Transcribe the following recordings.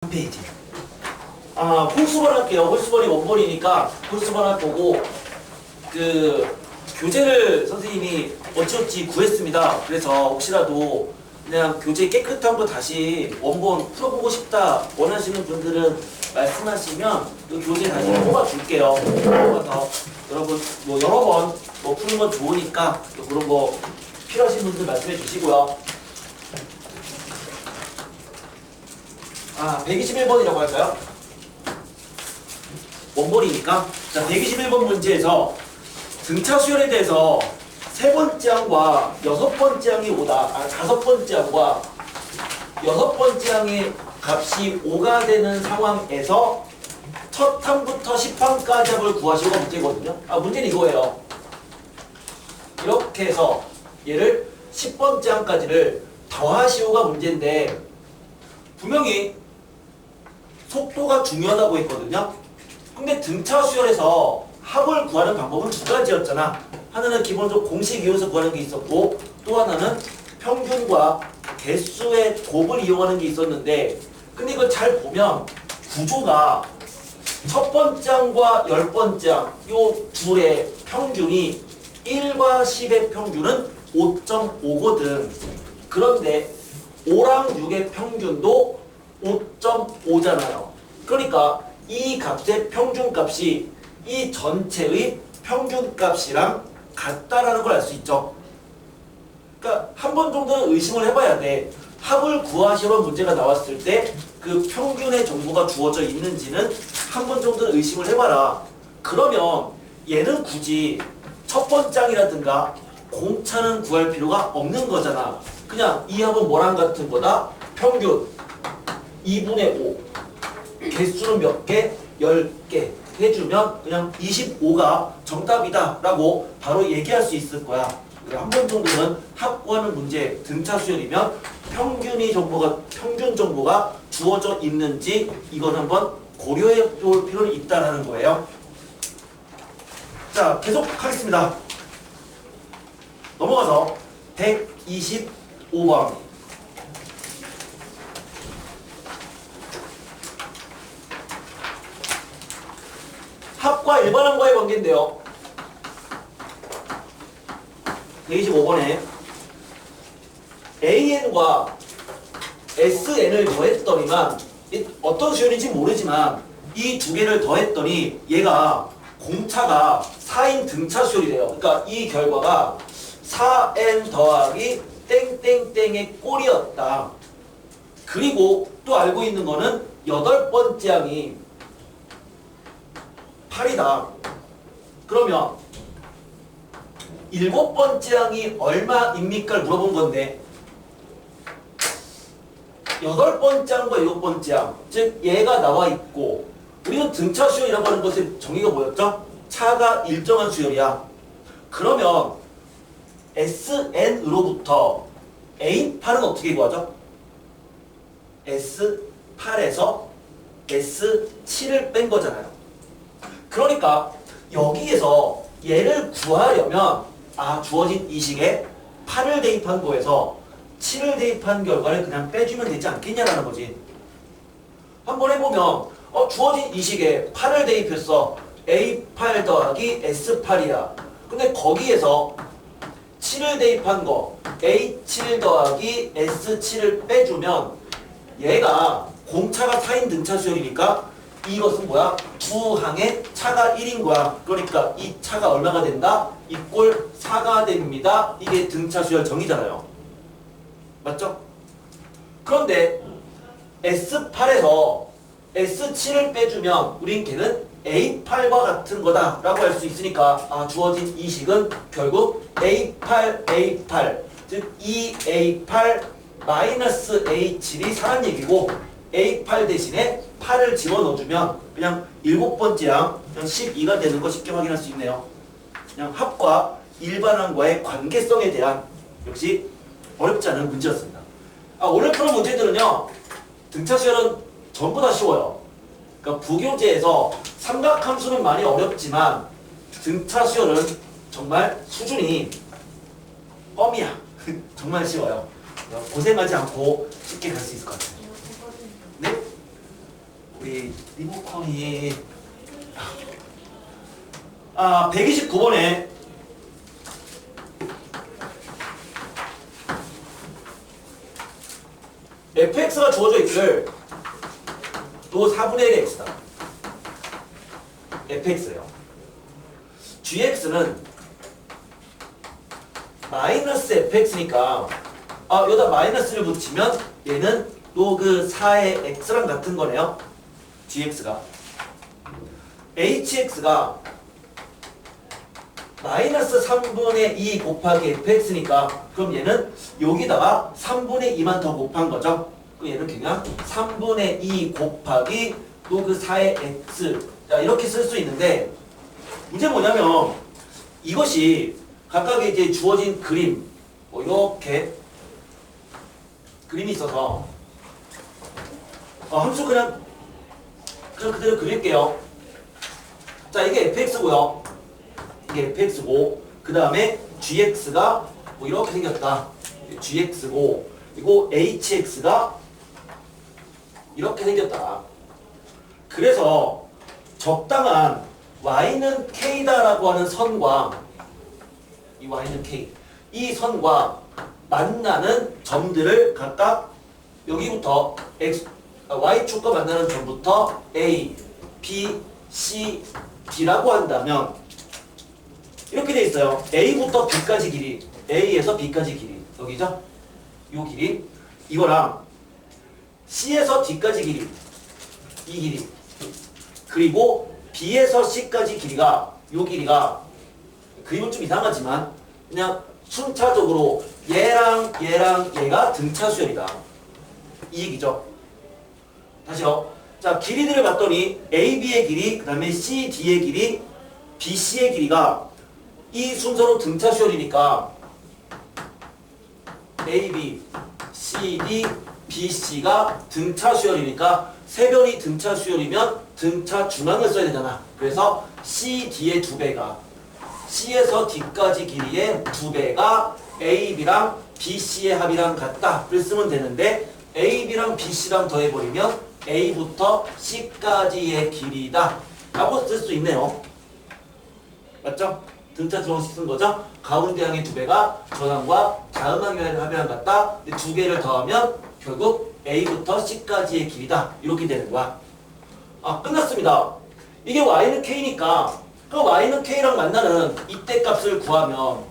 페이지. 홀수번 할게요. 홀수번이 원본이니까 홀수번 할 거고, 교재를 선생님이 어찌어찌 구했습니다. 그래서 혹시라도 그냥 교재 깨끗한 거 다시 원본 풀어보고 싶다 원하시는 분들은 말씀하시면 그 교재 다시 뽑아줄게요. 뽑아서 여러분 뭐 여러 번 푸는 건 좋으니까 그런 거 필요하신 분들 말씀해 주시고요. 121번이라고 할까요? 원본이니까. 자, 121번 문제에서 등차 수열에 대해서 세 번째 항과 여섯 번째 항이 다섯 번째 항과 여섯 번째 항의 값이 5가 되는 상황에서 첫 항부터 10항까지 합을 구하시고가 문제거든요. 문제는 이거예요. 이렇게 해서 얘를 10번째 항까지를 더하시오가 문제인데 분명히 속도가 중요하다고 했거든요. 근데 등차 수열에서 합을 구하는 방법은 두 가지였잖아. 하나는 기본적으로 공식 이용해서 구하는 게 있었고 또 하나는 평균과 개수의 곱을 이용하는 게 있었는데 근데 이걸 잘 보면 구조가 첫 번째 항과 열 번째 항 요 둘의 평균이 1과 10의 평균은 5.5거든. 그런데 5랑 6의 평균도 5.5잖아요. 그러니까 이 값의 평균값이 이 전체의 평균값이랑 같다라는 걸 알 수 있죠. 그러니까 한 번 정도는 의심을 해봐야 돼. 합을 구하시는 문제가 나왔을 때 그 평균의 정보가 주어져 있는지는 한 번 정도는 의심을 해봐라. 그러면 얘는 굳이 첫 번째 항이라든가 공차는 구할 필요가 없는 거잖아. 그냥 이 합은 뭐랑 같은 거다? 평균 2분의 5 개수는 몇 개? 10개 해주면 그냥 25가 정답이다 라고 바로 얘기할 수 있을 거야. 한 번 정도는 합 구하는 문제 등차 수열이면 평균 정보가 주어져 있는지 이건 한번 고려해 볼 필요는 있다라는 거예요. 자, 계속 하겠습니다. 넘어가서 125번. 합과 일반항과의 관계인데요. 125번에 AN과 SN을 더했더니만 어떤 수열인지 모르지만 이 두 개를 더했더니 얘가 공차가 4인 등차 수열이래요. 그러니까 이 결과가 4n 더하기 땡땡땡의 꼴이었다. 그리고 또 알고 있는 거는 여덟 번째 항이 8이다. 그러면 일곱 번째 항이 얼마입니까? 물어본 건데 여덟 번째 항과 일곱 번째 항, 즉 얘가 나와 있고 우리는 등차 수열이라고 하는 것의 정의가 뭐였죠? 차가 일정한 수열이야. 그러면 SN으로부터 A8은 어떻게 구하죠? S8에서 S7을 뺀 거잖아요. 그러니까 여기에서 얘를 구하려면 주어진 이 식에 8을 대입한 거에서 7을 대입한 결과를 그냥 빼주면 되지 않겠냐라는 거지. 한번 해보면 주어진 이 식에 8을 대입했어. A8 더하기 S8이야. 근데 거기에서 7을 대입한 거 A7 더하기 S7을 빼주면 얘가 공차가 4인 등차 수열이니까 이것은 뭐야? 두 항의 차가 1인 거야. 그러니까 이 차가 얼마가 된다? 이꼴 4가 됩니다. 이게 등차 수열 정의잖아요. 맞죠? 그런데 S8에서 S7을 빼주면 우린 걔는 A8과 같은 거다 라고 할 수 있으니까 주어진 이 식은 결국 A8, A8 즉 2A8 마이너스 A7이 4란 얘기고 A8 대신에 8을 집어넣어주면 그냥 일곱 번째 항 그냥 12가 되는 거 쉽게 확인할 수 있네요. 그냥 합과 일반항과의 관계성에 대한 역시 어렵지 않은 문제였습니다. 오늘 푸는 문제들은요 등차 수열은 전부 다 쉬워요. 그러니까 부교재에서 삼각함수는 많이 어렵지만 등차 수열은 정말 수준이 껌이야. 정말 쉬워요. 고생하지 않고 쉽게 갈 수 있을 것 같아요. 네? 우리 리모컨이 129번에 fx가 주어져 있기를 또 4분의 1의 x다. fx요. gx는 마이너스 fx니까 여기다 마이너스를 붙이면 얘는 또 그 4의 x랑 같은 거네요. gx가 hx가 마이너스 3분의 2 곱하기 fx니까 그럼 얘는 여기다가 3분의 2만 더 곱한 거죠. 그럼 얘는 그냥 3분의 2 곱하기 또 그 4의 x 이렇게 쓸 수 있는데 문제는 뭐냐면 이것이 각각의 이제 주어진 그림 뭐 이렇게 그림이 있어서 함수 그냥 그대로 그릴게요. 자, 이게 fx고요. 이게 fx고 그 다음에 gx가 뭐 이렇게 생겼다. gx고 그리고 hx가 이렇게 생겼다. 그래서 적당한 y는 k다라고 하는 선과 이 y는 k 이 선과 만나는 점들을 각각 여기부터 y축과 만나는 점부터 a, b, c, d라고 한다면 이렇게 돼 있어요. a부터 b까지 길이, a에서 b까지 길이 여기죠? 요 길이 이거랑 c에서 d까지 길이 이 길이 그리고 b에서 c까지 길이가 요 길이가 그림은 좀 이상하지만 그냥 순차적으로 얘랑 얘가 등차 수열이다. 이 얘기죠. 다시요. 자, 길이들을 봤더니 AB의 길이, 그 다음에 CD의 길이, BC의 길이가 이 순서로 등차 수열이니까 AB, CD, BC가 등차 수열이니까 세 변이 등차 수열이면 등차 중앙을 써야 되잖아. 그래서 CD의 2배가 C에서 D까지 길이의 2배가 AB랑 BC의 합이랑 같다. 를 쓰면 되는데 AB랑 BC랑 더해버리면 A부터 C까지의 길이다. 라고 쓸 수 있네요. 맞죠? 등차 중앙식 쓴 거죠? 가운데 항의 2배가 전항과 다음 항의 합이랑 같다. 2개를 더하면 결국 A부터 C까지의 길이다. 이렇게 되는 거야. 끝났습니다. 이게 Y는 K니까 그 Y는 K랑 만나는 이때 값을 구하면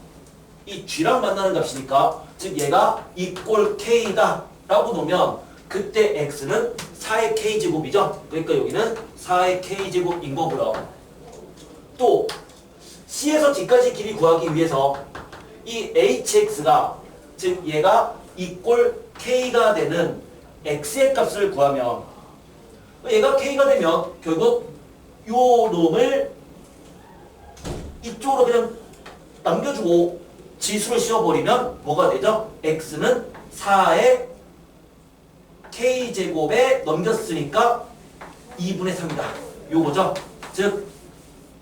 이 G랑 만나는 값이니까 즉 얘가 이꼴 K다 라고 놓으면 그때 X는 4의 K제곱이죠. 그러니까 여기는 4의 K제곱인 거고요. 또 C에서 D까지 길이 구하기 위해서 이 HX가 즉 얘가 이꼴 K가 되는 X의 값을 구하면 얘가 K가 되면 결국 요 놈을 이쪽으로 그냥 남겨주고 지수를 씌워버리면 뭐가 되죠? X는 4의 K제곱에 넘겼으니까 2분의 3이다. 요거죠? 즉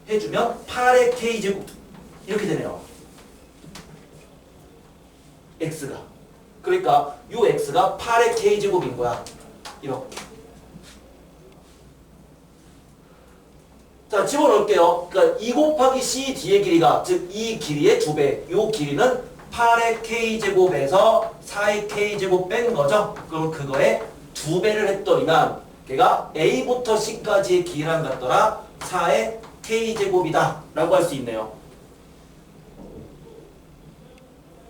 해주면 8의 K제곱 이렇게 되네요. X가 그러니까 요 X가 8의 K제곱인 거야. 이렇게 자, 집어넣을게요. 그러니까 2 곱하기 CD의 길이가 즉 이 길이의 2배. 요 길이는 8의 K제곱에서 4의 K제곱 뺀 거죠. 그럼 그거에 2배를 했더니만 걔가 A부터 C까지의 길이랑 같더라. 4의 K제곱이다. 라고 할 수 있네요.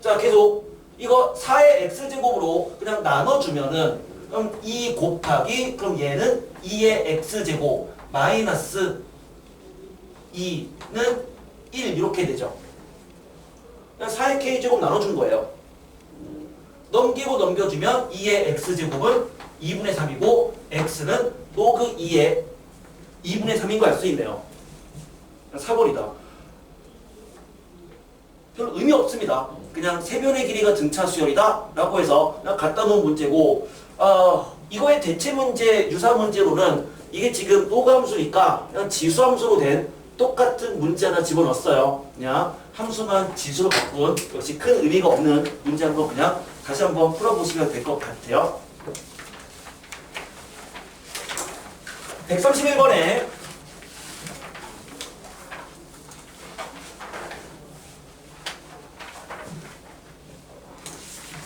자, 계속 이거 4의 X제곱으로 그냥 나눠주면은 그럼 2 곱하기 그럼 얘는 2의 X제곱 마이너스 2는 1 이렇게 되죠. 그냥 4의 K제곱 나눠준 거예요. 넘기고 넘겨주면 2의 X제곱은 2분의 3이고 X는 로그 2의 2분의 3인 거 알 수 있네요. 4번이다. 별 의미 없습니다. 그냥 세변의 길이가 등차 수열이다 라고 해서 그냥 갖다 놓은 문제고 이거의 대체 문제, 유사 문제로는 이게 지금 또함수니까 그냥 지수함수로 된 똑같은 문제 하나 집어넣었어요. 그냥 함수만 지수로 바꾼 역시 큰 의미가 없는 문제 한번 그냥 다시 한번 풀어보시면 될 것 같아요. 131번에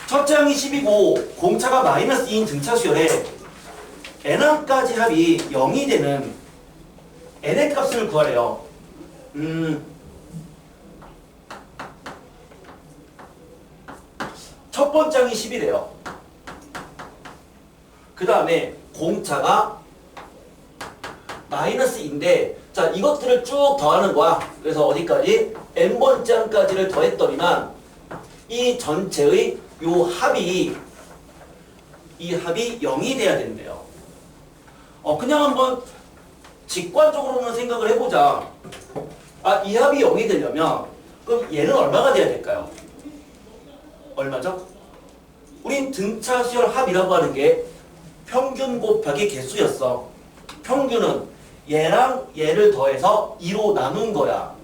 첫째 항이 10이고 공차가 마이너스 2인 등차 수열에 n항까지 합이 0이 되는 n의 값을 구하래요. 첫 번째 항이 10이래요. 그 다음에 공차가 마이너스 2인데 자 이것들을 쭉 더하는 거야. 그래서 어디까지? n번째 항까지를 더했더니만 이 전체의 요 합이 이 합이 0이 돼야 된대요. 그냥 한번 직관적으로는 생각을 해보자. 이 합이 0이 되려면 그럼 얘는 얼마가 돼야 될까요? 얼마죠? 우린 등차 수열 합이라고 하는 게 평균 곱하기 개수였어. 평균은 얘랑 얘를 더해서 2로 나눈 거야.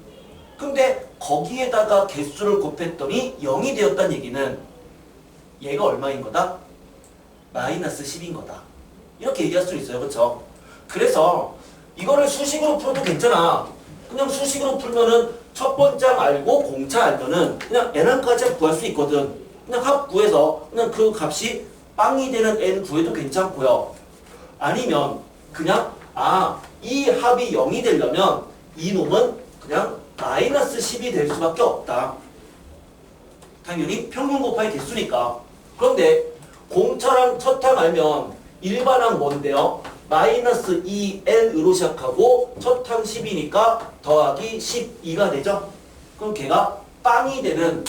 근데 거기에다가 개수를 곱했더니 0이 되었다는 얘기는 얘가 얼마인 거다? 마이너스 10인 거다. 이렇게 얘기할 수 있어요. 그렇죠? 그래서 이거를 수식으로 풀어도 괜찮아. 그냥 수식으로 풀면은 첫 번째 항 알고 공차 알면은 그냥 n항까지 구할 수 있거든. 그냥 합 구해서 그냥 그 값이 빵이 되는 n 구해도 괜찮고요. 아니면 그냥 이 합이 0이 되려면 이놈은 그냥 마이너스 10이 될 수밖에 없다. 당연히 평균 곱하기 개수니까. 그런데 공차랑 첫항 알면 일반항 뭔데요? 마이너스 2n으로 시작하고 첫항 10이니까 더하기 12가 되죠? 그럼 걔가 빵이 되는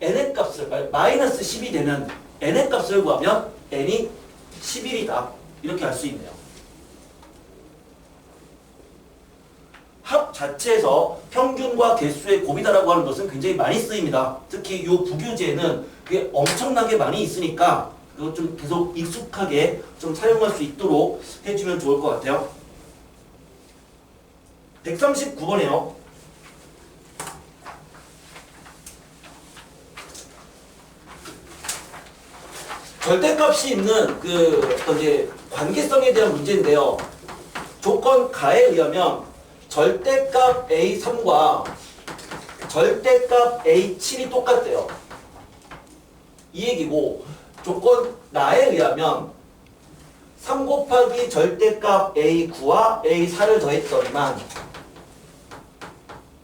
n의 값을 마이너스 10이 되는 n의 값을 구하면 n이 11이다. 이렇게 할 수 있네요. 합 자체에서 평균과 개수의 곱이다라고 하는 것은 굉장히 많이 쓰입니다. 특히 이 부규제에는 그게 엄청나게 많이 있으니까 그거 좀 계속 익숙하게 좀 사용할 수 있도록 해주면 좋을 것 같아요. 139번이에요. 절대값이 있는 그 어떤 이제 관계성에 대한 문제인데요. 조건 가에 의하면 절대값 A3과 절대값 A7이 똑같대요. 이 얘기고 조건 나에 의하면 3 곱하기 절대값 A9와 A4를 더했더니만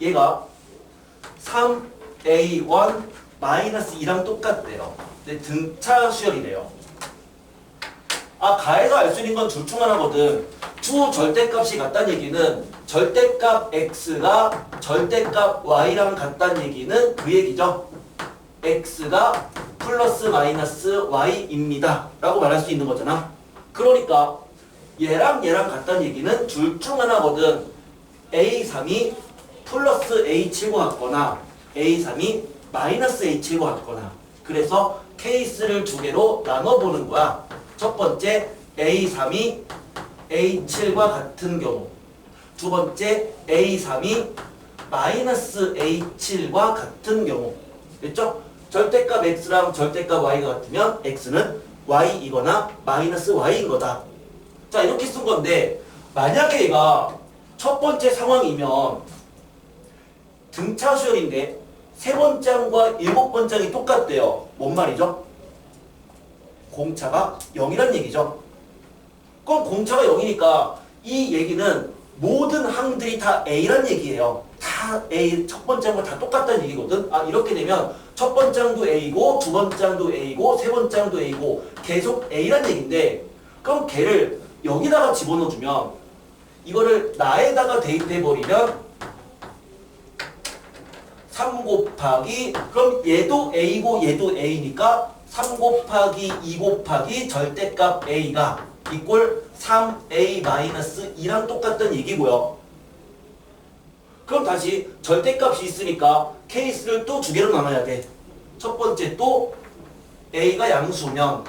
얘가 3A1 마이너스 2랑 똑같대요. 근데 등차 수열이래요. 가에서 알 수 있는 건 둘 중 하나거든. 두 절대값이 같다는 얘기는 절대값 x가 절대값 y랑 같다는 얘기는 그 얘기죠. x가 플러스 마이너스 y입니다. 라고 말할 수 있는 거잖아. 그러니까 얘랑 얘랑 같다는 얘기는 둘 중 하나거든. a3이 플러스 a7과 같거나 a3이 마이너스 a7과 같거나. 그래서 케이스를 두 개로 나눠보는 거야. 첫 번째 A3이 A7과 같은 경우, 두 번째 A3이 마이너스 A7과 같은 경우. 됐죠? 절대값 X랑 절대값 Y가 같으면 X는 Y이거나 마이너스 Y인 거다. 자, 이렇게 쓴 건데 만약에 얘가 첫 번째 상황이면 등차 수열인데 세 번째 항과 일곱 번째 항이 똑같대요. 뭔 말이죠? 공차가 0이란 얘기죠. 그럼 공차가 0이니까 이 얘기는 모든 항들이 다 A란 얘기예요. 다 A, 첫 번째 항과 다 똑같다는 얘기거든. 이렇게 되면 첫 번째 항도 A고 두 번째 항도 A고 세 번째 항도 A고 계속 A란 얘기인데 그럼 걔를 여기다가 집어넣어주면 이거를 나에다가 대입해버리면 3 곱하기 그럼 얘도 A고 얘도 A니까 3 곱하기 2 곱하기 절대값 A가 이꼴 3A-2랑 똑같다는 얘기고요. 그럼 다시 절대값이 있으니까 케이스를 또 두 개로 나눠야 돼. 첫 번째 또 A가 양수면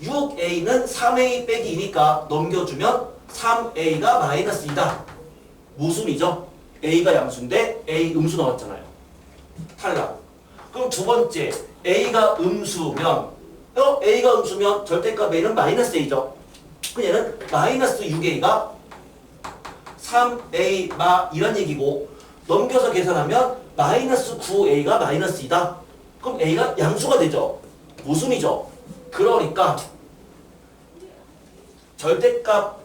6A는 3A 빼기 2니까 넘겨주면 3A가 마이너스 2다. 무슨이죠? A가 양수인데 A 음수 나왔잖아요. 탈락. 그럼 두 번째 A가 음수면 A가 음수면 절대값 A는 마이너스 A죠. 그럼 얘는 마이너스 6A가 3A 마 이란 얘기고 넘겨서 계산하면 마이너스 9A가 마이너스 2다. 그럼 A가 양수가 되죠. 무수이죠. 그러니까 절대값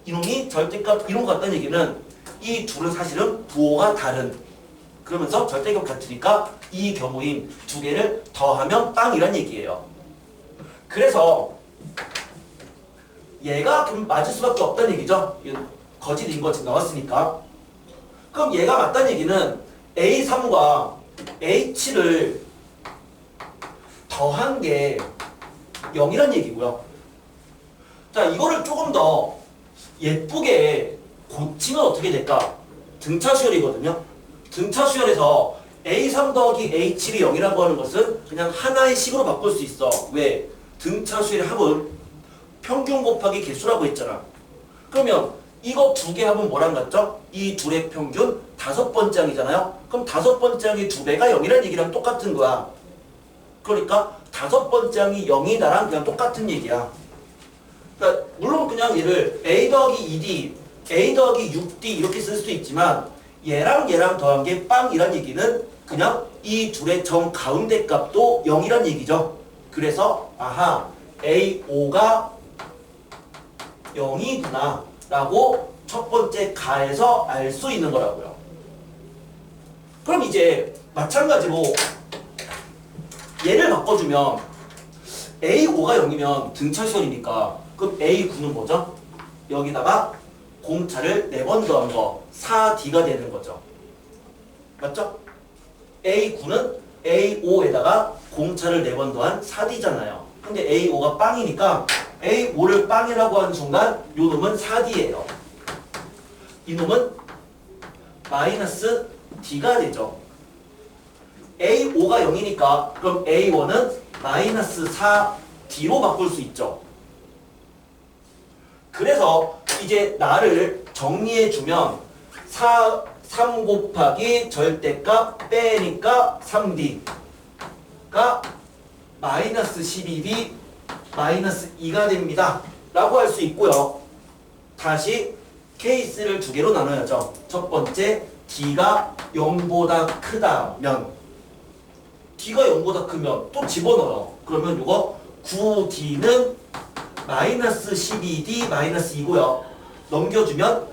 이놈이 절대값 이놈 같다는 얘기는 이 둘은 사실은 부호가 다른, 그러면서 절대값 같으니까 이 경우인 두 개를 더하면 빵이란 얘기예요. 그래서 얘가 그럼 맞을 수밖에 없다는 얘기죠. 거짓인 거 지금 나왔으니까. 그럼 얘가 맞다는 얘기는 A3과 A7을 더한 게 0이란 얘기고요. 자, 이거를 조금 더 예쁘게 고치면 어떻게 될까? 등차 수열이거든요. 등차 수열에서 A3 더하기 A7이 0이라고 하는 것은 그냥 하나의 식으로 바꿀 수 있어. 왜? 등차 수열의 합은 평균 곱하기 개수라고 했잖아. 그러면 이거 두 개 합은 뭐랑 같죠? 이 둘의 평균 5번째 항이잖아요. 그럼 5번째 항의 2배가 0이라는 얘기랑 똑같은 거야. 그러니까 5번째 항이 0이다랑 그냥 똑같은 얘기야. 그러니까 물론 그냥 얘를 A 더하기 2D, A 더하기 6D 이렇게 쓸 수도 있지만 얘랑 얘랑 더한 게 빵이란 얘기는 그냥 이 둘의 정 가운데 값도 0이란 얘기죠. 그래서 아하, A5가 0이구나 라고 첫 번째 가에서 알 수 있는 거라고요. 그럼 이제 마찬가지로 얘를 바꿔주면 A5가 0이면 등차 수열이니까 그럼 A9는 뭐죠? 여기다가 공차를 4번 더한 거 4D가 되는 거죠. 맞죠? A9는 A5에다가 공차를 4번 더한 4D잖아요. 근데 A5가 빵이니까 A5를 빵이라고 하는 순간 요 놈은 4D예요. 이 놈은 마이너스 D가 되죠. A5가 0이니까 그럼 A1은 마이너스 4D로 바꿀 수 있죠. 그래서 이제 나를 정리해주면 3 곱하기 절대값 빼니까 3D가 마이너스 12D 마이너스 2가 됩니다. 라고 할 수 있고요. 다시 케이스를 두 개로 나눠야죠. 첫 번째, D가 0보다 크다면 D가 0보다 크면 또 집어넣어요. 그러면 이거 9D는 마이너스 12D 마이너스 2고요. 넘겨주면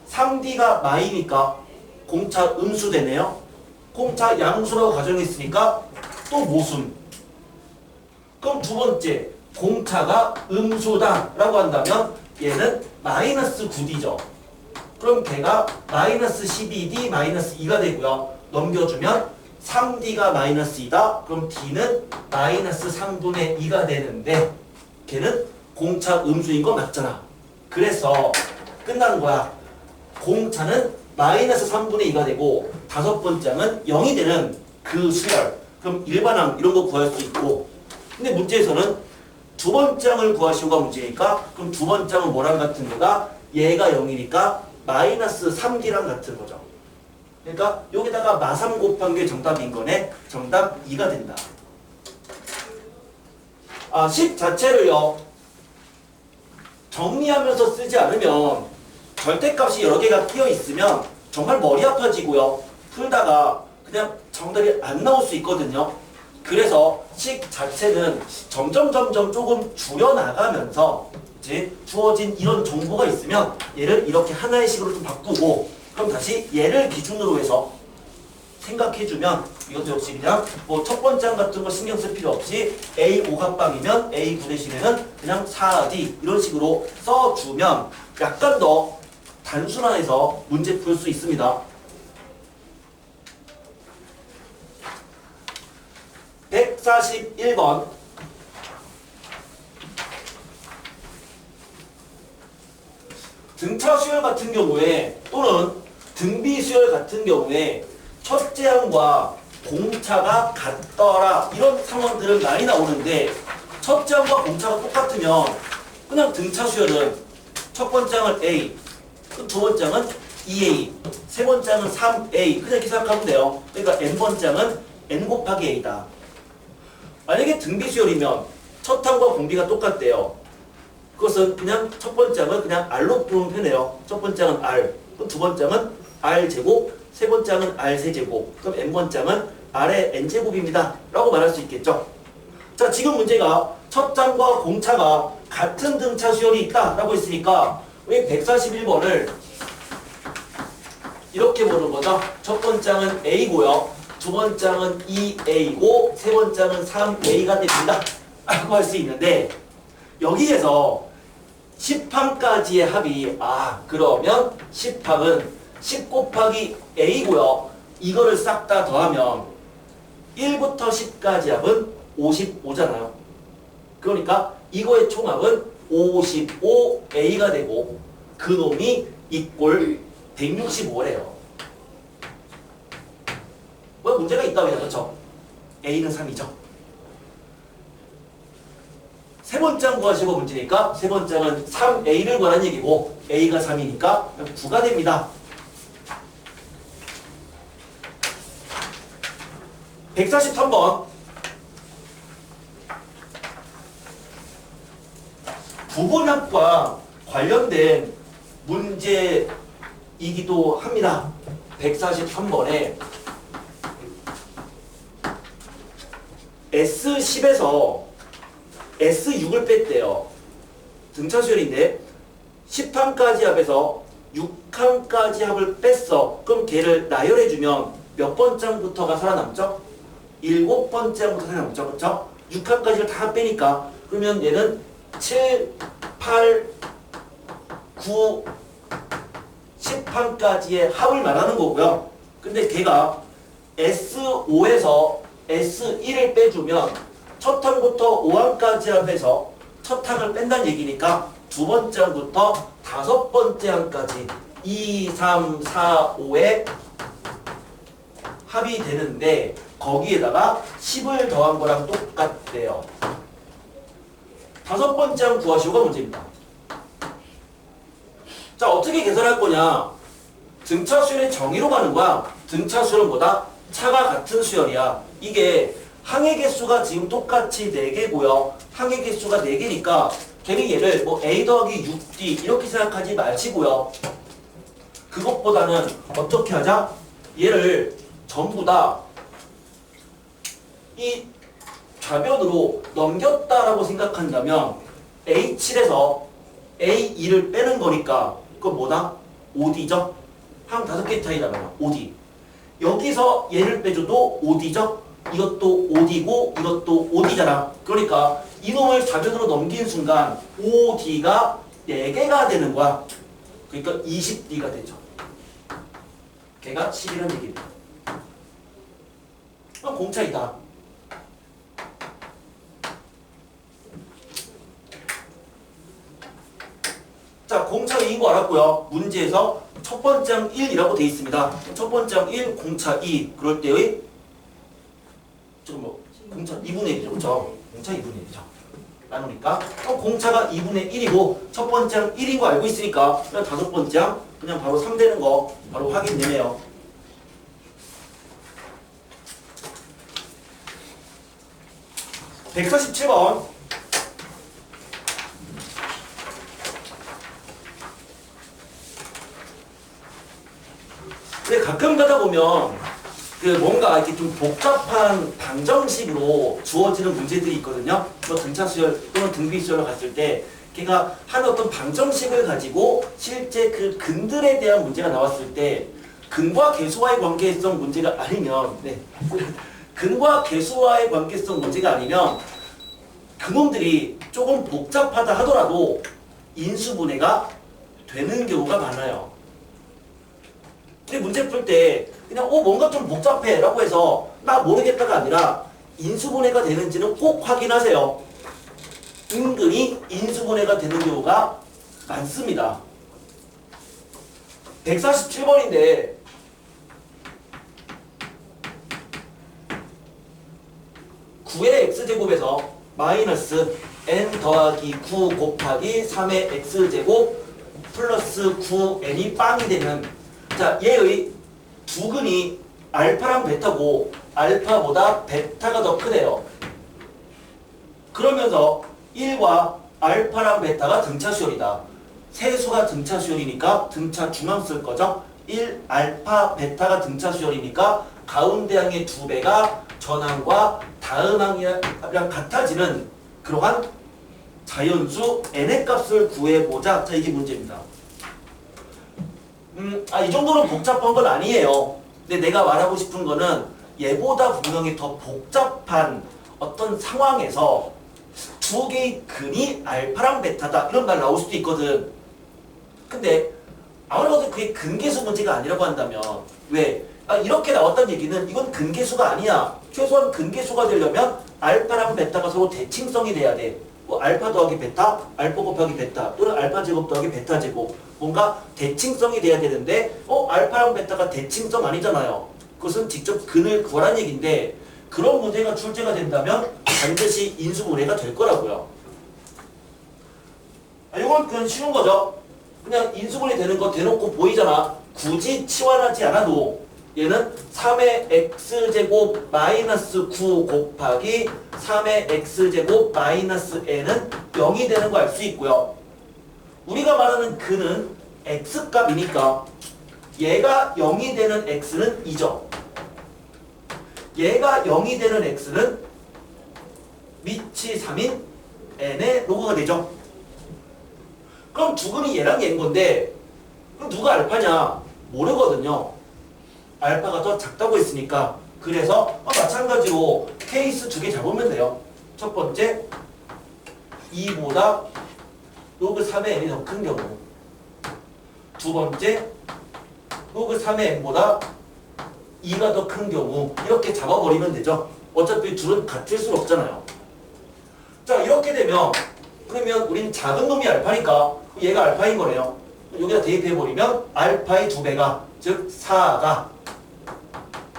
3D가 마이니까 공차 음수 되네요. 공차 양수라고 가정했으니까 또 모순. 그럼 두 번째, 공차가 음수다 라고 한다면 얘는 마이너스 9D죠. 그럼 걔가 마이너스 12D 마이너스 2가 되고요. 넘겨주면 3D가 마이너스 2다. 그럼 D는 마이너스 3분의 2가 되는데 걔는 공차 음수인 거 맞잖아. 그래서 끝나는 거야. 공차는 마이너스 3분의 2가 되고 5번째 항은 0이 되는 그 수열. 그럼 일반항 이런 거 구할 수 있고, 근데 문제에서는 두 번째 항을 구하시오가 문제니까 그럼 두 번째 항은 뭐랑 같은 거다? 얘가 0이니까 마이너스 3D랑 같은 거죠. 그러니까 여기다가 마3 곱한 게 정답인 거네. 정답 2가 된다. 식 자체를요 정리하면서 쓰지 않으면 절대값이 여러 개가 끼어 있으면 정말 머리 아파지고요. 풀다가 그냥 정답이 안 나올 수 있거든요. 그래서 식 자체는 점점 조금 줄여나가면서 이제 주어진 이런 정보가 있으면 얘를 이렇게 하나의 식으로 좀 바꾸고 그럼 다시 얘를 기준으로 해서 생각해주면 이것도 역시 그냥 뭐 첫 번째 항 같은 거 신경 쓸 필요 없이 A5가 빵이면 A9 대신에는 그냥 4D 이런 식으로 써주면 약간 더 단순화해서 문제 풀 수 있습니다. 141번 등차 수열 같은 경우에 또는 등비 수열 같은 경우에 첫째 항과 공차가 같더라 이런 상황들은 많이 나오는데 첫째 항과 공차가 똑같으면 그냥 등차 수열은 첫 번째 항은 A, 두 번째 항은 2A, 세 번째 항은 3A 그냥 이렇게 생각하면 돼요. 그러니까 n번째 항은 n 곱하기 A다. 만약에 등비 수열이면 첫 항과 공비가 똑같대요. 그것은 그냥 첫 번째 항은 그냥 R로 부르면 편해요. 첫 번째 항은 R, 그럼 두 번째 항은 R제곱, 세 번째 항은 R3제곱, 그럼 N번째 항은 R의 N제곱입니다. 라고 말할 수 있겠죠. 자, 지금 문제가 첫 장과 공차가 같은 등차 수열이 있다 라고 했으니까 왜 141번을 이렇게 보는 거죠. 첫 번째 항은 A고요. 두 번째 항은 2A고 세 번째 항은 3A가 됩니다. 라고 할 수 있는데 여기에서 10항까지의 합이 그러면 10항은 10 곱하기 A고요. 이거를 싹 다 더하면 1부터 10까지 합은 55잖아요. 그러니까 이거의 총합은 55A가 되고 그놈이 이꼴 165래요. 뭐 문제가 있다고요. 그렇죠? A는 3이죠. 세 번째 항 구하시고 문제니까 세 번째 항은 3A를 구하는 얘기고 A가 3이니까 9가 됩니다. 143번 부분합과 관련된 문제이기도 합니다. 143번에 S10에서 S6을 뺐대요. 등차 수열인데 10항까지 합에서 6항까지 합을 뺐어. 그럼 걔를 나열해주면 몇 번째 항부터가 살아남죠? 7번째 항부터 살아남죠. 그렇죠? 6항까지를 다 빼니까 그러면 얘는 7, 8, 9, 10항까지의 합을 말하는 거고요. 근데 걔가 S5에서 S1을 빼주면 첫 항부터 5항까지 합해서 첫 항을 뺀다는 얘기니까 두 번째 항부터 다섯 번째 항까지 2, 3, 4, 5의 합이 되는데 거기에다가 10을 더한 거랑 똑같대요. 다섯 번째 항 구하시오가 문제입니다. 자, 어떻게 계산할 거냐? 등차 수열의 정의로 가는 거야. 등차 수열은 뭐다? 차가 같은 수열이야. 이게 항의 개수가 지금 똑같이 4개고요. 항의 개수가 4개니까 괜히 얘를 뭐 A 더하기 6D 이렇게 생각하지 마시고요. 그것보다는 어떻게 하자? 얘를 전부 다 이 좌변으로 넘겼다라고 생각한다면 A7에서 A2를 빼는 거니까 그건 뭐다? 5D죠? 항 5개 차이잖아요. 5D. 여기서 얘를 빼줘도 5D죠? 이것도 5D고 이것도 5D잖아. 그러니까 이놈을 좌변으로 넘긴 순간 5D가 4개가 되는 거야. 그러니까 20D가 되죠. 걔가 10이라는 얘기입니다. 그럼 공차이다. 자, 공차 2인 거 알았고요. 문제에서 첫 번째 항 1이라고 돼 있습니다. 첫 번째 항 1, 공차 2. 그럴 때의 지금 뭐 공차 2분의 1이죠. 그렇죠? 공차 2분의 1이죠. 나누니까 공차가 2분의 1이고 첫 번째 항 1인 거 알고 있으니까 그냥 다섯 번째 항 그냥 바로 3 되는 거 바로 확인되네요. (147번) 근데 가끔 가다 보면 그 뭔가 이렇게 좀 복잡한 방정식으로 주어지는 문제들이 있거든요. 뭐 등차 수열 또는 등비 수열을 갔을 때 걔가 한 어떤 방정식을 가지고 실제 그 근들에 대한 문제가 나왔을 때 근과 계수와의 관계성 문제가 아니면 근과 계수와의 관계성 문제가 아니면 그놈들이 조금 복잡하다 하더라도 인수분해가 되는 경우가 많아요. 근데 문제 풀 때 그냥 뭔가 좀 복잡해 라고 해서 나 모르겠다가 아니라 인수분해가 되는지는 꼭 확인하세요. 은근히 인수분해가 되는 경우가 많습니다. 147번인데 (9의 x제곱에서) 마이너스 n 더하기 9 곱하기 3의 x제곱 플러스 9n이 빵이 되면 자, 얘의 두근이 알파랑 베타고 알파보다 베타가 더 크대요. 그러면서 1과 알파랑 베타가 등차 수열이다. 세수가 등차 수열이니까 등차 중앙 쓸 거죠. 1 알파 베타가 등차 수열이니까 가운데 항의 2배가 전항과 다음 항이랑 같아지는 그러한 자연수 n의 값을 구해보자. 자, 이게 문제입니다. 이 정도는 복잡한 건 아니에요. 근데 내가 말하고 싶은 거는 얘보다 분명히 더 복잡한 어떤 상황에서 두 개의 근이 알파랑 베타다 이런 말 나올 수도 있거든. 근데 아무래도 그게 근계수 문제가 아니라고 한다면 왜? 이렇게 나왔다는 얘기는 이건 근계수가 아니야. 최소한 근계수가 되려면 알파랑 베타가 서로 대칭성이 돼야 돼. 뭐 알파 더하기 베타, 알파 곱하기 베타 또는 알파 제곱 더하기 베타 제곱 뭔가 대칭성이 돼야 되는데 알파랑 베타가 대칭성 아니잖아요. 그것은 직접 근을 구하라는 얘기인데 그런 문제가 출제가 된다면 반드시 인수분해가 될 거라고요. 이건 그냥 쉬운 거죠. 그냥 인수분해 되는 거 대놓고 보이잖아. 굳이 치환하지 않아도 얘는 3의 x제곱 마이너스 9 곱하기 3의 x제곱 마이너스 n은 0이 되는 거 알 수 있고요. 우리가 말하는 근은 x값이니까 얘가 0이 되는 x는 2죠. 얘가 0이 되는 x는 밑이 3인 n의 로그가 되죠. 그럼 두 근이 얘랑 얘인 건데 그럼 누가 알파냐? 모르거든요. 알파가 더 작다고 했으니까. 그래서 마찬가지로 케이스 두 개 잡으면 돼요. 첫 번째 2보다 로그 3의 n이 더 큰 경우, 두 번째 로그 3의 n보다 2가 더 큰 경우. 이렇게 잡아버리면 되죠. 어차피 둘은 같을 수는 없잖아요. 자, 이렇게 되면 그러면 우린 작은 놈이 알파니까 얘가 알파인 거네요. 여기다 대입해버리면 알파의 2배가 즉 4가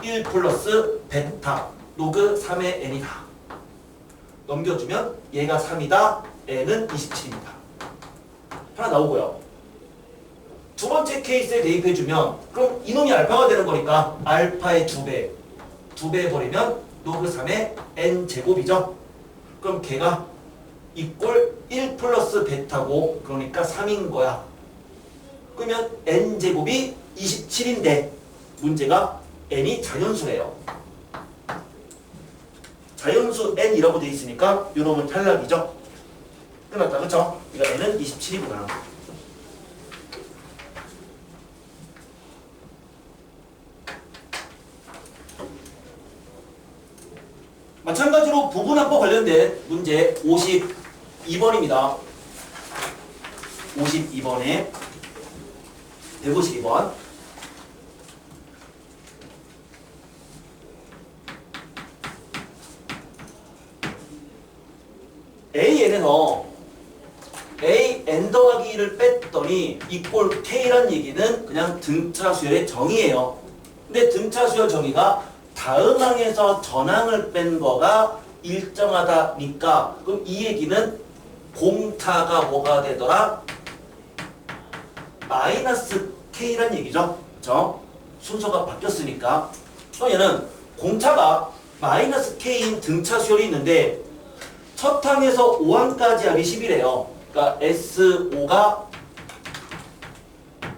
1 플러스 베타 로그 3의 n이다. 넘겨주면 얘가 3이다. n은 27입니다. 하나 나오고요. 두 번째 케이스에 대입해주면 그럼 이놈이 알파가 되는 거니까 알파의 2배 2배 해버리면 로그 3의 n제곱이죠. 그럼 걔가 이꼴 1 플러스 베타고 그러니까 3인 거야. 그러면 n제곱이 27인데 문제가 n이 자연수래요. 자연수 n이라고 돼 있으니까 요놈은 탈락이죠. 끝났다. 그쵸? 그러니까 n은 27이구나. 마찬가지로 부분합과 관련된 문제 52번입니다. 52번에 152번 AN에서 A n 더하기 1을 뺐더니 이꼴 K란 얘기는 그냥 등차 수열의 정의예요. 근데 등차 수열 정의가 다음 항에서 전항을 뺀 거가 일정하다니까 그럼 이 얘기는 공차가 뭐가 되더라? 마이너스 K란 얘기죠. 그렇죠? 순서가 바뀌었으니까. 그럼 얘는 공차가 마이너스 K인 등차 수열이 있는데 첫 항에서 5항까지 합이 10이래요. 그러니까 S5가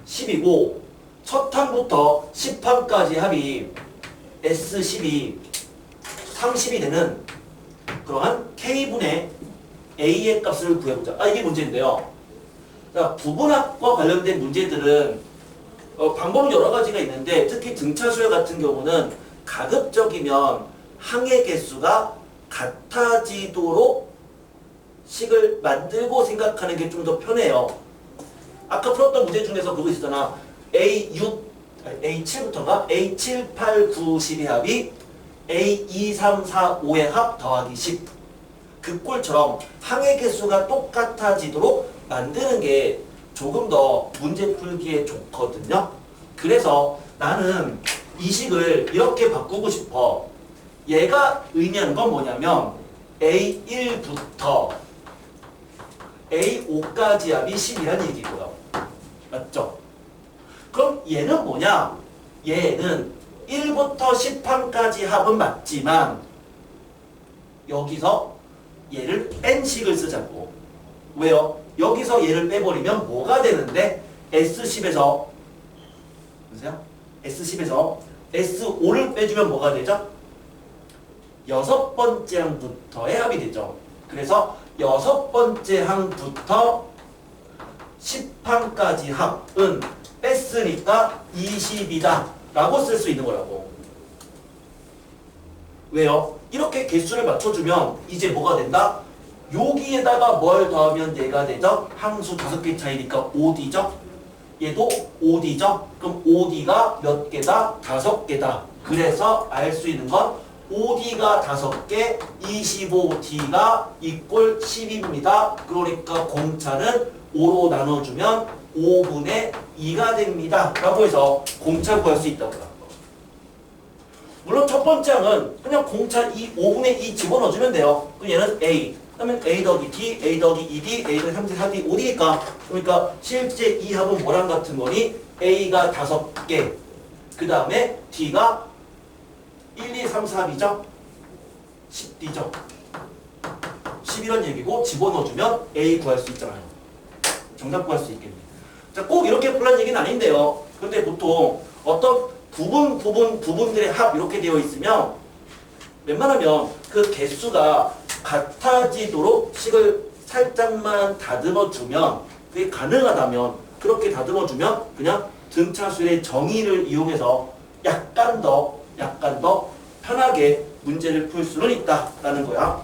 10이고 첫 항부터 10항까지 합이 S10이 30이 되는 그러한 K분의 A의 값을 구해보자. 이게 문제인데요. 자, 부분합과 관련된 문제들은 방법은 여러 가지가 있는데 특히 등차수열 같은 경우는 가급적이면 항의 개수가 같아지도록 식을 만들고 생각하는 게 좀 더 편해요. 아까 풀었던 문제 중에서 그거 있었잖아. A7부터가 A7, 8, 9, 10의 합이 A2, 3, 4, 5의 합 더하기 10. 그 꼴처럼 항의 개수가 똑같아지도록 만드는 게 조금 더 문제 풀기에 좋거든요. 그래서 나는 이 식을 이렇게 바꾸고 싶어. 얘가 의미하는 건 뭐냐면 A1부터 A5까지 합이 10이란 얘기고요. 맞죠? 그럼 얘는 뭐냐? 얘는 1부터 10항까지 합은 맞지만 여기서 얘를 뺀 식을 쓰자고. 왜요? 여기서 얘를 빼버리면 뭐가 되는데 S10에서 보세요. S10에서 S5를 빼주면 뭐가 되죠? 여섯 번째 항부터의 합이 되죠. 그래서 여섯 번째 항부터 10항까지 합은 뺐으니까 20이다 라고 쓸 수 있는 거라고. 왜요? 이렇게 개수를 맞춰주면 이제 뭐가 된다? 여기에다가 뭘 더하면 얘가 되죠? 항수 5개 차이니까 5D죠? 얘도 5D죠? 그럼 5D가 몇 개다? 5개다. 그래서 알 수 있는 건 5D가 5개, 25D가 이꼴 10입니다. 그러니까 공차는 5로 나눠주면 5분의 2가 됩니다. 라고 해서 공차 구할 수 있다고 합니다. 물론 첫 번째 항은 그냥 공차 5분의 2 집어넣어주면 돼요. 그럼 얘는 A. 그러면 A 더하기 D, A 더하기 2D, A 더하기 3D, 4D, 5D니까. 그러니까 실제 이 합은 뭐랑 같은 거니? A가 5개. 그 다음에 D가 1, 2, 3, 4B죠? 10D죠? 10이란 얘기고 집어넣어주면 A 구할 수 있잖아요. 정답 구할 수 있겠네. 자, 꼭 이렇게 풀란 얘기는 아닌데요. 근데 보통 어떤 부분들의 합 이렇게 되어 있으면 웬만하면 그 개수가 같아지도록 식을 살짝만 다듬어주면 그게 가능하다면 그렇게 다듬어주면 그냥 등차수의 정의를 이용해서 약간 더 편하게 문제를 풀 수는 있다라는 거야.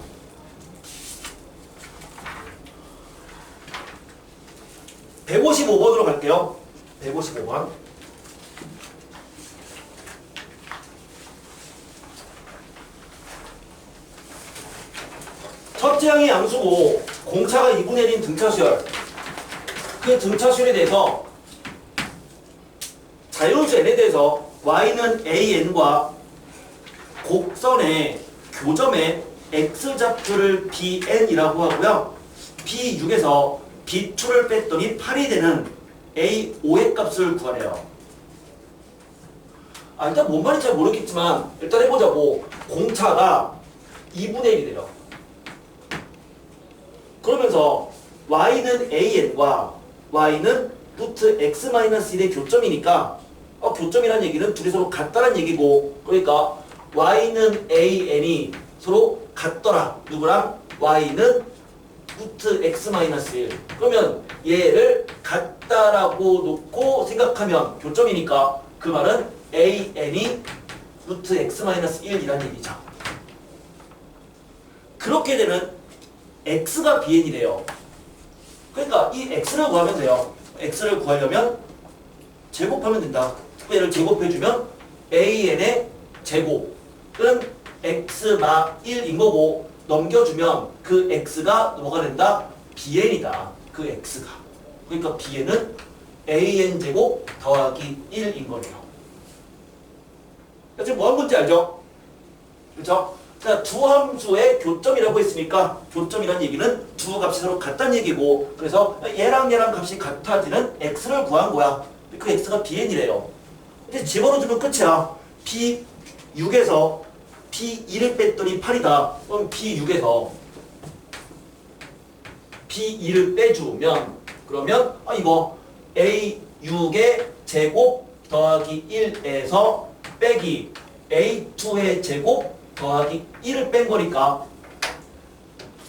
(155번으로) 갈게요. 155번. 첫째 항이 양수고 공차가 2분의 1인 등차수열. 그 등차수열에 대해서 자연수 n에 대해서 y는 an과 곡선의 교점의 x좌표를 bn이라고 하고요. b6에서 b2를 뺐더니 8이 되는 a5의 값을 구하래요. 일단 뭔 말인지 잘 모르겠지만 일단 해보자고. 공차가 2분의 1이 돼요. 그러면서 y는 an과 y는 루트 x-1의 교점이니까 교점이란 얘기는 둘이 서로 같다는 얘기고, 그러니까 y는 an이 서로 같더라. 누구랑? y는 루트 x-1. 그러면 얘를 같다라고 놓고 생각하면 교점이니까 그 말은 an이 루트 x-1이란 얘기죠. 그렇게 되는 x가 bn이래요. 그러니까 이 x를 구하면 돼요. x를 구하려면 제곱하면 된다. 얘를 제곱해주면 an의 제곱은 x-1인 거고, 넘겨주면 그 x가 뭐가 된다? bn이다. 그 x가. 그러니까 bn은 an제곱 더하기 1인 거네요. 지금 뭐 한 건지 알죠? 그렇죠? 자, 두 함수의 교점이라고 했으니까 교점이란 얘기는 두 값이 서로 같다는 얘기고, 그래서 얘랑 값이 같아지는 x를 구한 거야. 그 x가 bn이래요. 이제 집어넣어주면 끝이야. b6에서 b2를 뺐더니 8이다. 그럼 b6에서 b2를 빼주면 그러면 이거 a6의 제곱 더하기 1에서 빼기 a2의 제곱 더하기 1을 뺀 거니까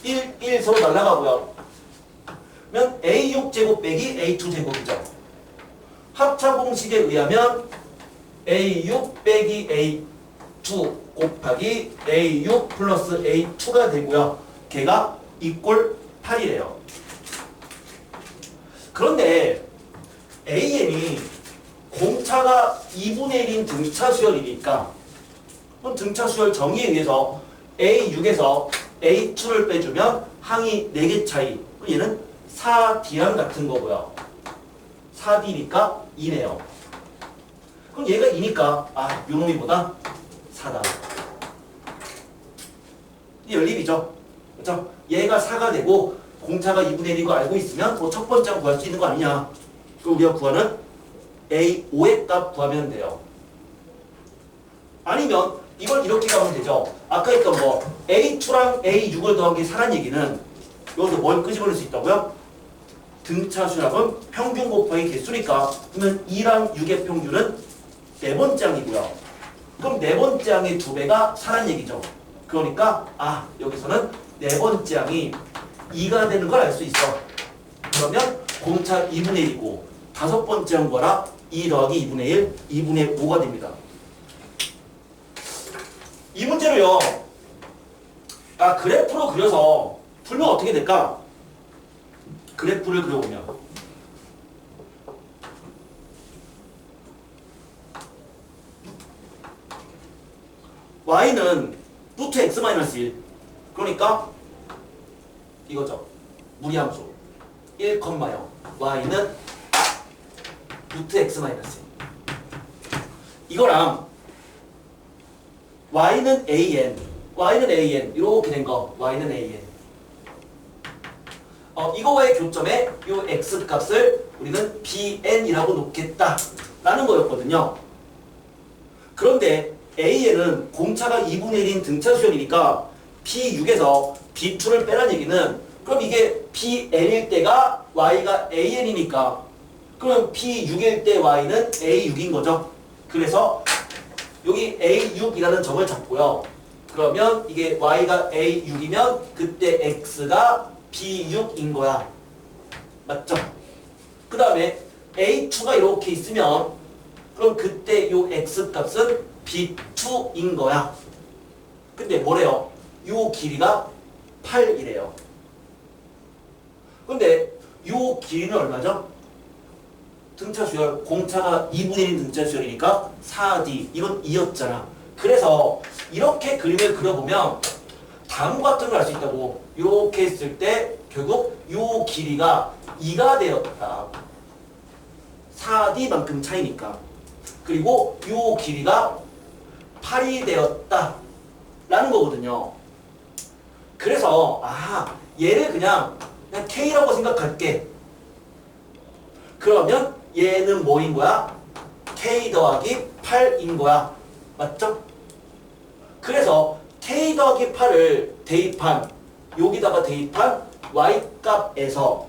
1 서로 날라가고요. 그러면 a6제곱 빼기 a2제곱이죠. 합차 공식에 의하면 a6 빼기 a2 곱하기 a6 플러스 a2가 되고요. 걔가 이꼴 8이래요. 그런데 an이 공차가 2분의 1인 등차수열이니까 그럼 등차수열 정의에 의해서 a6에서 a2를 빼주면 항이 4개 차이. 얘는 4d항 같은 거고요. 4d니까 2네요. 그럼 얘가 2니까 요놈이 보다 4다. 이 연립이죠. 그렇죠? 얘가 4가 되고 공차가 2분의 1인 거 알고 있으면 첫 번째 구할 수 있는 거 아니냐. 그럼 우리가 구하는 A5의 값 구하면 돼요. 아니면 이걸 이렇게 가면 되죠. 아까 했던 거 A2랑 A6을 더한 게 4란 얘기는 여기서 뭘 끄집어낼 수 있다고요? 등차 수랍은 평균 곱하기 개수니까 그러면 2랑 6의 평균은 네 번째 항이고요. 그럼 네 번째 항의 2배가 4란 얘기죠. 그러니까 여기서는 네 번째 항이 2가 되는 걸 알 수 있어. 그러면 공차 2분의 1이고 다섯 번째 항과라 2 더하기 2분의 1, 2분의 5가 됩니다. 이 문제를요. 그래프로 그려서 풀면 어떻게 될까? 그래프를 그려보면 y는 루트 x-1 그러니까 이거죠. 무리함수 1,0 y는 루트 x-1 이거랑 y는 an 이렇게 된 거 y는 an 이거와의 교점에 이 x 값을 우리는 bn이라고 놓겠다 라는 거였거든요. 그런데 an은 공차가 2분의 1인 등차 수열이니까 p6에서 b2를 빼라는 얘기는 그럼 이게 pn일 때가 y가 an이니까 그럼 p6일 때 y는 a6인 거죠. 그래서 여기 a6이라는 점을 잡고요. 그러면 이게 y가 a6이면 그때 x가 b6인 거야. 맞죠? 그 다음에 a2가 이렇게 있으면 그럼 그때 요 x 값은 b2인 거야. 근데 뭐래요? 요 길이가 8이래요. 근데 요 길이는 얼마죠? 등차 수열, 공차가 2분의 1인 등차 수열이니까 4d, 이건 2였잖아. 그래서 이렇게 그림을 그려보면 다음과 같은 걸 알 수 있다고. 이렇게 했을 때 결국 요 길이가 2가 되었다. 4d만큼 차이니까. 그리고 요 길이가 8이 되었다 라는 거거든요. 그래서 얘를 그냥 K라고 생각할게. 그러면 얘는 뭐인 거야? K 더하기 8인 거야. 맞죠? 그래서 K 더하기 8을 대입한 여기다가 대입한 Y값에서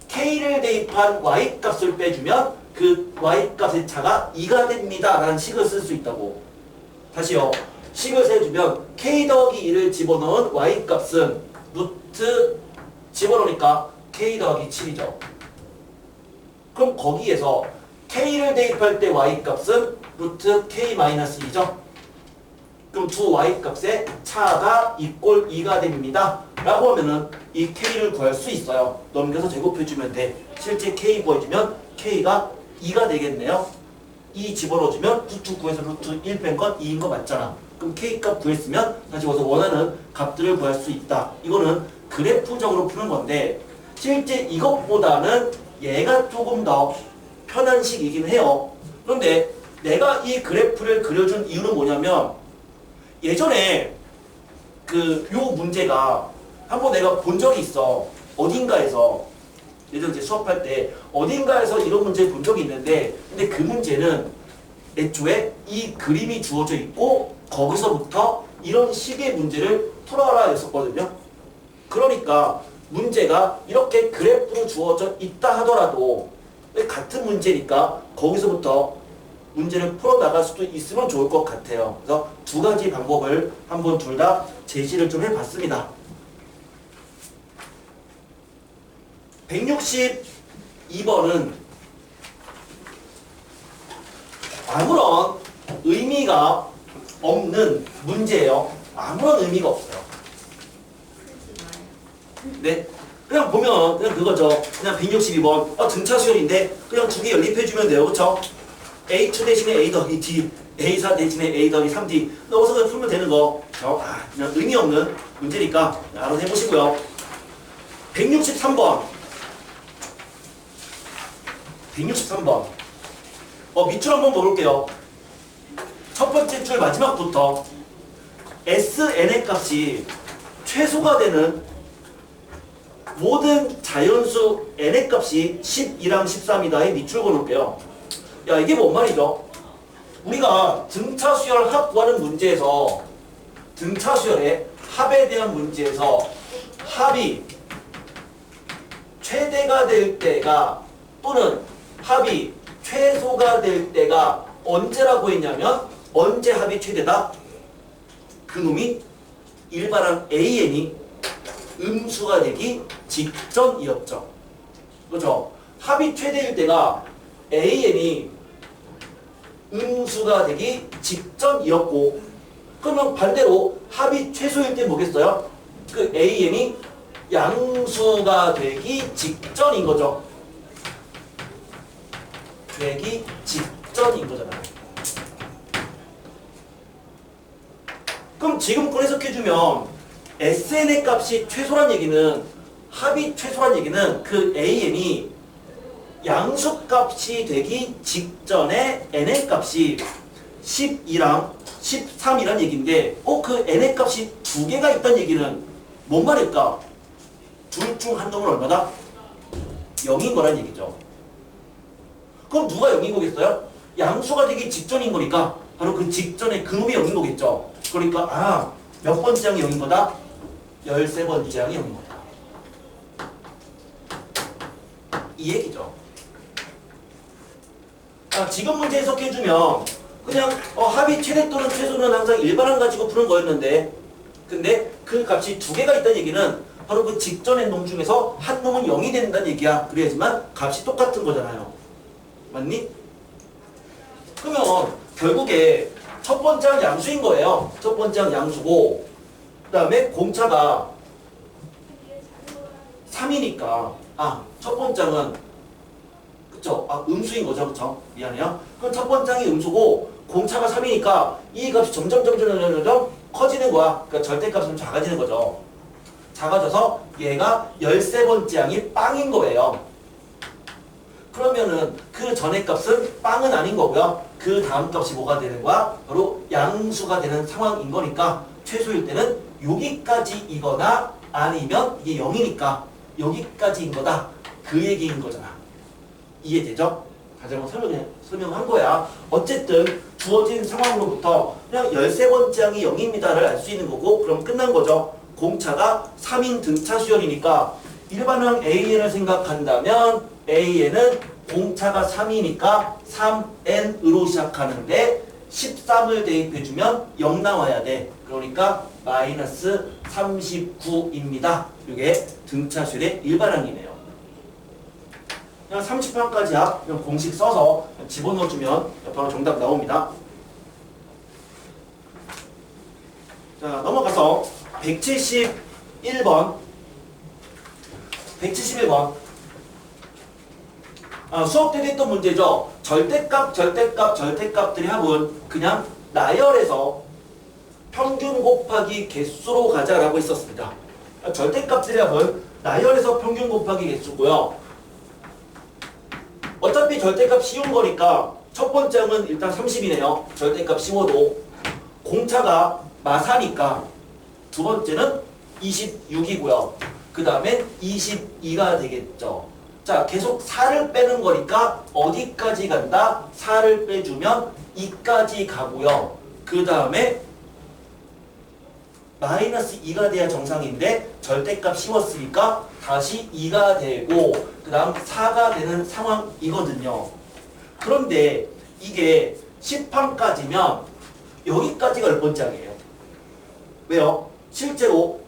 K를 대입한 Y값을 빼주면 그 Y값의 차가 2가 됩니다 라는 식을 쓸 수 있다고. 다시요. 식을 세주면 K 더하기 2를 집어넣은 Y값은 루트 집어넣으니까 K 더하기 7이죠. 그럼 거기에서 K를 대입할 때 Y값은 루트 K-2죠. 그럼 두 Y값의 차가 이꼴 2가 됩니다. 라고 하면은 이 K를 구할 수 있어요. 넘겨서 제곱해주면 돼. 실제 K 구해주면 K가 2가 되겠네요. 2 집어넣어주면 루트 9에서 루트 1 뺀 건 2인 거 맞잖아. 그럼 K값 구했으면 다시 와서 원하는 값들을 구할 수 있다. 이거는 그래프적으로 푸는 건데 실제 이것보다는 얘가 조금 더 편한 식이긴 해요. 그런데 내가 이 그래프를 그려준 이유는 뭐냐면 예전에 요 문제가 한번 내가 본 적이 있어. 어딘가에서 예전에 이제 수업할 때 어딘가에서 이런 문제를 본 적이 있는데 근데 그 문제는 애초에 이 그림이 주어져 있고 거기서부터 이런 식의 문제를 풀어라 했었거든요. 그러니까 문제가 이렇게 그래프로 주어져 있다 하더라도 같은 문제니까 거기서부터 문제를 풀어나갈 수도 있으면 좋을 것 같아요. 그래서 두 가지 방법을 한번 둘 다 제시를 좀 해봤습니다. 162번은 아무런 의미가 없는 문제예요. 아무런 의미가 없어요. 네, 그냥 보면 그냥 그거죠. 그냥 162번 등차 수열인데 그냥 두 개 연립해주면 돼요. 그쵸? A2 대신에 A 더하기 D, A4 대신에 A 더하기 3D 넣어서 그냥 풀면 되는 거. 그냥 의미 없는 문제니까 알아서 해보시고요. 163번. 163번. 밑줄 한번 볼게요. 첫 번째 줄 마지막부터 SN의 값이 최소가 되는 모든 자연수 n의 값이 12랑 13이다의 밑줄 그어놓을게요. 야, 이게 뭔 말이죠? 우리가 등차 수열 합 구하는 문제에서 등차 수열의 합에 대한 문제에서 합이 최대가 될 때가 또는 합이 최소가 될 때가 언제라고 했냐면 언제 합이 최대다? 그놈이 일반항 AN이 음수가 되기 직전이었죠. 그렇죠? 합이 최대일 때가 AN이 음수가 되기 직전이었고 그러면 반대로 합이 최소일 때 뭐겠어요? 그 AN이 양수가 되기 직전인 거죠. 되기 직전인 거잖아요. 그럼 지금 걸 해석해주면 SN의 값이 최소란 얘기는 합이 최소란 얘기는 그 AN이 양수값이 되기 직전에 n의 값이 12랑 13이란 얘기인데 그 n의 값이 두 개가 있다는 얘기는 뭔 말일까? 둘 중 한 놈은 얼마다? 0인 거란 얘기죠. 그럼 누가 0인 거겠어요? 양수가 되기 직전인 거니까 바로 그 직전에 그놈이 0인 거겠죠. 그러니까 몇 번째 항이 0인 거다? 13번째 항이 0인 거다. 이 얘기죠. 지금 문제 해석해주면 그냥 합이 최대 또는 최소는 항상 일반항 가지고 푸는 거였는데 근데 그 값이 두 개가 있다는 얘기는 바로 그 직전의 놈 중에서 한 놈은 0이 된다는 얘기야. 그래야지만 값이 똑같은 거잖아요. 맞니? 그러면 결국에 첫 번째 항 양수인 거예요. 첫 번째 항 양수고 그 다음에 공차가 3이니까 첫 번째 항은 그쵸? 음수인 거죠. 그쵸? 미안해요. 그럼 첫 번째 항이 음수고 공차가 3이니까 이 값이 점점 커지는 거야. 그러니까 절대값은 작아지는 거죠. 작아져서 얘가 13번째 항이 빵인 거예요. 그러면은 그 전의 값은 빵은 아닌 거고요. 그 다음 값이 뭐가 되는 거야? 바로 양수가 되는 상황인 거니까 최소일 때는 여기까지이거나 아니면 이게 0이니까 여기까지인 거다. 그 얘기인 거잖아. 이해되죠? 다시 한번 설명한 거야. 어쨌든 주어진 상황으로부터 그냥 13번째 항이 0입니다를 알 수 있는 거고 그럼 끝난 거죠. 공차가 3인 등차 수열이니까 일반항 AN을 생각한다면 AN은 공차가 3이니까 3n으로 시작하는데 13을 대입해주면 0 나와야 돼. 그러니까 마이너스 39입니다. 이게 등차 수열의 일반항이네요. 그냥 30판까지야. 그냥 공식 써서 집어넣어주면 바로 정답 나옵니다. 자, 넘어가서 171번. 171번. 수업 때 했던 문제죠. 절대값들의 합은 그냥 나열해서 평균 곱하기 개수로 가자라고 했었습니다. 절대값들의 합은 나열해서 평균 곱하기 개수고요. 어차피 절대값 쉬운 거니까 첫 번째 항은 일단 30이네요. 절대값 쉬워도 공차가 마사니까 두 번째는 26이고요. 그 다음에 22가 되겠죠. 자, 계속 4를 빼는 거니까 어디까지 간다? 4를 빼주면 2까지 가고요. 그 다음에 마이너스 2가 돼야 정상인데 절대값 씌웠으니까 다시 2가 되고 그 다음 4가 되는 상황이거든요. 그런데 이게 10항까지면 여기까지가 10번째 항이에요. 왜요? 실제로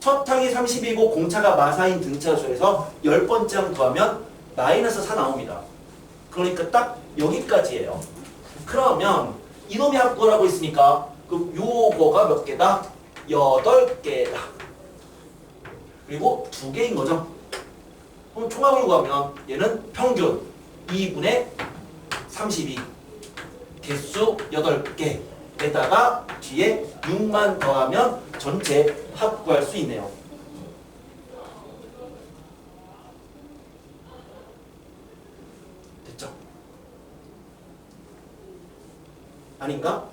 첫 항이 30이고 공차가 마사인 등차수에서 10번째 항 더하면 마이너스 4 나옵니다. 그러니까 딱 여기까지예요. 그러면 이놈이 합거라고 했으니까 그 요거가 몇 개다? 8개다. 그리고 2개인 거죠. 그럼 총합을 구하면 얘는 평균 2분의 32 개수 8개에다가 뒤에 6만 더하면 전체 합 구할 수 있네요. 됐죠? 아닌가?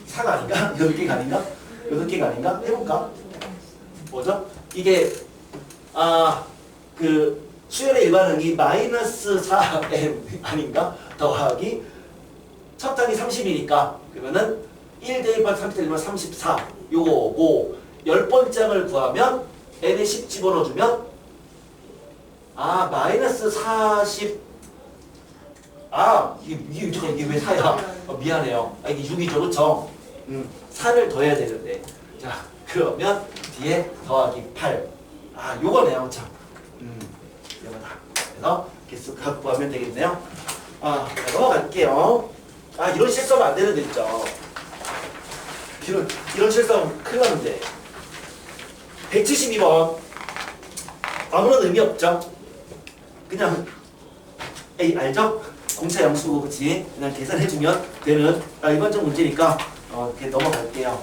4가 아닌가? 8개가 아닌가? 8개가 아닌가? 해볼까? 뭐죠? 이게 그 수열의 일반항이 마이너스 4n 아닌가? 더하기 첫 항이 30이니까 그러면은 1 대입한 30 대입한 34 요거고 10번째 항을 구하면 n에 10 집어넣어주면 마이너스 40 이게 왜 4야? 미안해요. 이게 6이죠, 그쵸? 4를 더해야 되는데. 자, 그러면 뒤에 더하기 8. 요거네요, 참. 요거다. 그래서 개수 갖고 하면 되겠네요. 자, 넘어갈게요. 이런 실수하면 안 되는데, 진짜. 이런 실수하면 큰일 나는데. 172번. 아무런 의미 없죠? 그냥, 알죠? 공차 양수고, 그치? 그냥 계산해주면 되는, 이번 좀 문제니까, 이렇게 넘어갈게요.